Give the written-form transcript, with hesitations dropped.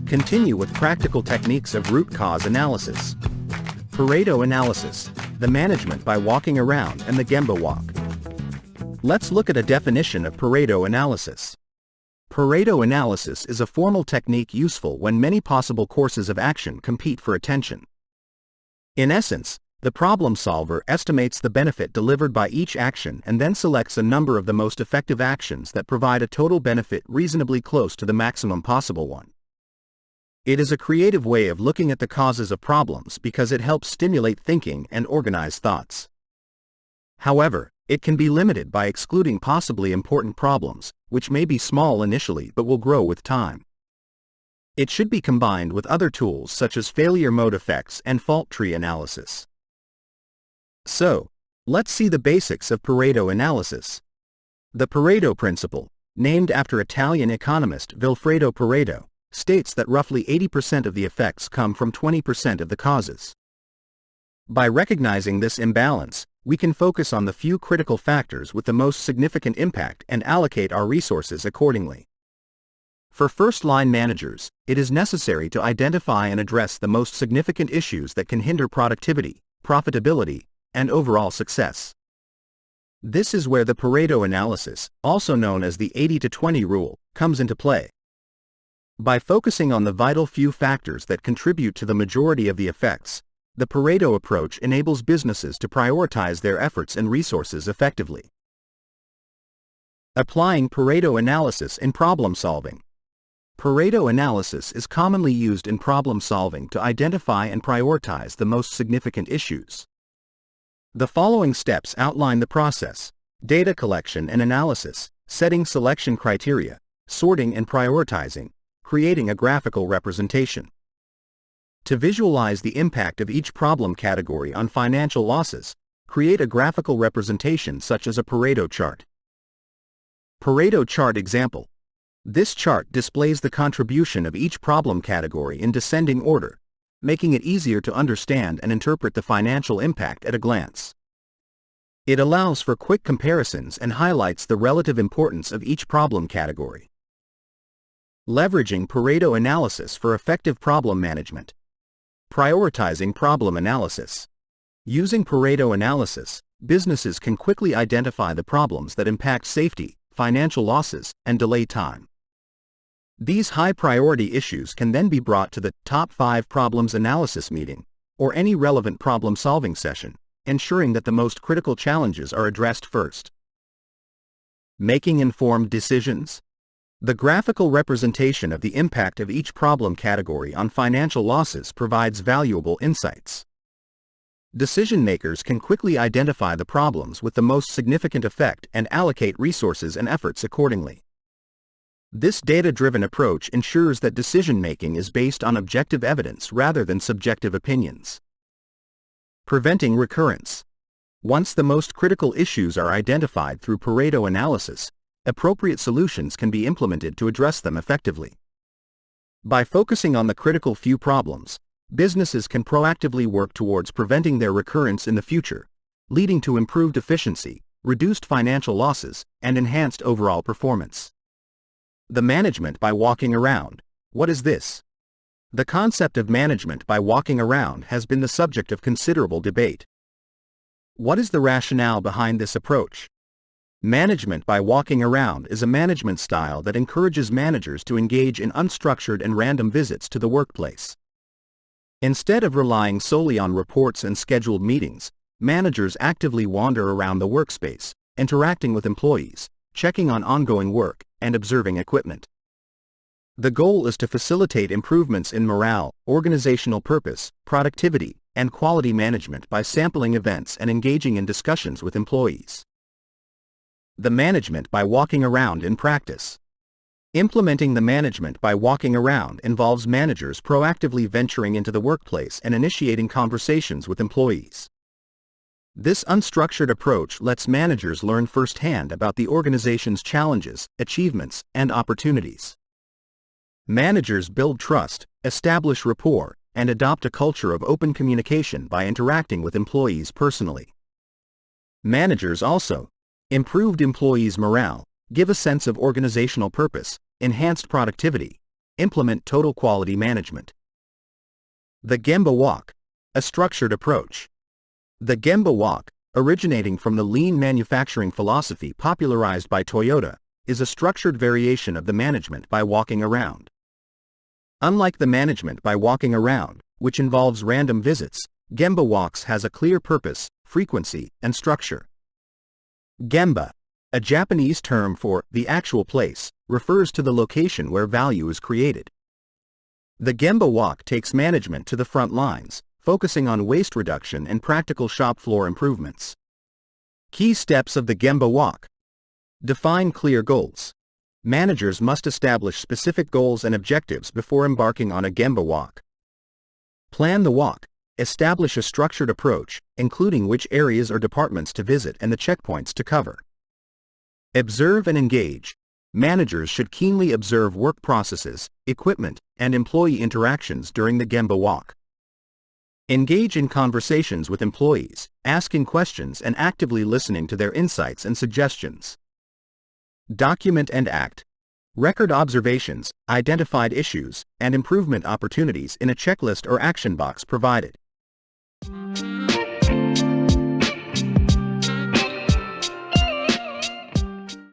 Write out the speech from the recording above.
Continue with practical techniques of root cause analysis. Pareto analysis, the management by walking around and the Gemba walk. Let's look at a definition of Pareto analysis. Pareto analysis is a formal technique useful when many possible courses of action compete for attention. In essence, the problem solver estimates the benefit delivered by each action and then selects a number of the most effective actions that provide a total benefit reasonably close to the maximum possible one. It is a creative way of looking at the causes of problems because it helps stimulate thinking and organize thoughts. However, it can be limited by excluding possibly important problems, which may be small initially but will grow with time. It should be combined with other tools such as failure mode effects and fault tree analysis. So, let's see the basics of Pareto analysis. The Pareto principle, named after Italian economist Vilfredo Pareto, states that roughly 80% of the effects come from 20% of the causes. By recognizing this imbalance, we can focus on the few critical factors with the most significant impact and allocate our resources accordingly. For first-line managers, it is necessary to identify and address the most significant issues that can hinder productivity, profitability, and overall success. This is where the Pareto analysis, also known as the 80-20 rule, comes into play. By focusing on the vital few factors that contribute to the majority of the effects, the Pareto approach enables businesses to prioritize their efforts and resources effectively. Applying Pareto analysis in problem solving. Pareto analysis is commonly used in problem solving to identify and prioritize the most significant issues. The following steps outline the process: data collection and analysis, setting selection criteria, sorting and prioritizing, creating a graphical representation. To visualize the impact of each problem category on financial losses, create a graphical representation such as a Pareto chart. Pareto chart example. This chart displays the contribution of each problem category in descending order, making it easier to understand and interpret the financial impact at a glance. It allows for quick comparisons and highlights the relative importance of each problem category. Leveraging Pareto analysis for effective problem management. Prioritizing problem analysis. Using Pareto analysis, businesses can quickly identify the problems that impact safety, financial losses, and delay time. These high-priority issues can then be brought to the Top 5 Problems Analysis meeting, or any relevant problem-solving session, ensuring that the most critical challenges are addressed first. Making informed decisions. The graphical representation of the impact of each problem category on financial losses provides valuable insights. Decision-makers can quickly identify the problems with the most significant effect and allocate resources and efforts accordingly. This data-driven approach ensures that decision-making is based on objective evidence rather than subjective opinions. Preventing recurrence. Once the most critical issues are identified through Pareto analysis, appropriate solutions can be implemented to address them effectively. By focusing on the critical few problems, businesses can proactively work towards preventing their recurrence in the future, leading to improved efficiency, reduced financial losses, and enhanced overall performance. The management by walking around. What is this? The concept of management by walking around has been the subject of considerable debate. What is the rationale behind this approach? Management by walking around is a management style that encourages managers to engage in unstructured and random visits to the workplace. Instead of relying solely on reports and scheduled meetings, managers actively wander around the workspace, interacting with employees, checking on ongoing work, and observing equipment. The goal is to facilitate improvements in morale, organizational purpose, productivity, and quality management by sampling events and engaging in discussions with employees. The management by walking around in practice. Implementing the management by walking around involves managers proactively venturing into the workplace and initiating conversations with employees. This unstructured approach lets managers learn firsthand about the organization's challenges, achievements, and opportunities. Managers build trust, establish rapport, and adopt a culture of open communication by interacting with employees personally. Managers also improved employees' morale, give a sense of organizational purpose, enhanced productivity, implement total quality management. The Gemba Walk, a structured approach. The Gemba Walk, originating from the lean manufacturing philosophy popularized by Toyota, is a structured variation of the management by walking around. Unlike the management by walking around, which involves random visits, Gemba Walks has a clear purpose, frequency, and structure. Gemba, a Japanese term for the actual place, refers to the location where value is created. The Gemba Walk takes management to the front lines, focusing on waste reduction and practical shop floor improvements. Key steps of the Gemba Walk. Define clear goals. Managers must establish specific goals and objectives before embarking on a Gemba Walk. Plan the walk. Establish a structured approach, including which areas or departments to visit and the checkpoints to cover. Observe and engage. Managers should keenly observe work processes, equipment, and employee interactions during the Gemba Walk. Engage in conversations with employees, asking questions and actively listening to their insights and suggestions. Document and act. Record observations, identified issues, and improvement opportunities in a checklist or action box provided.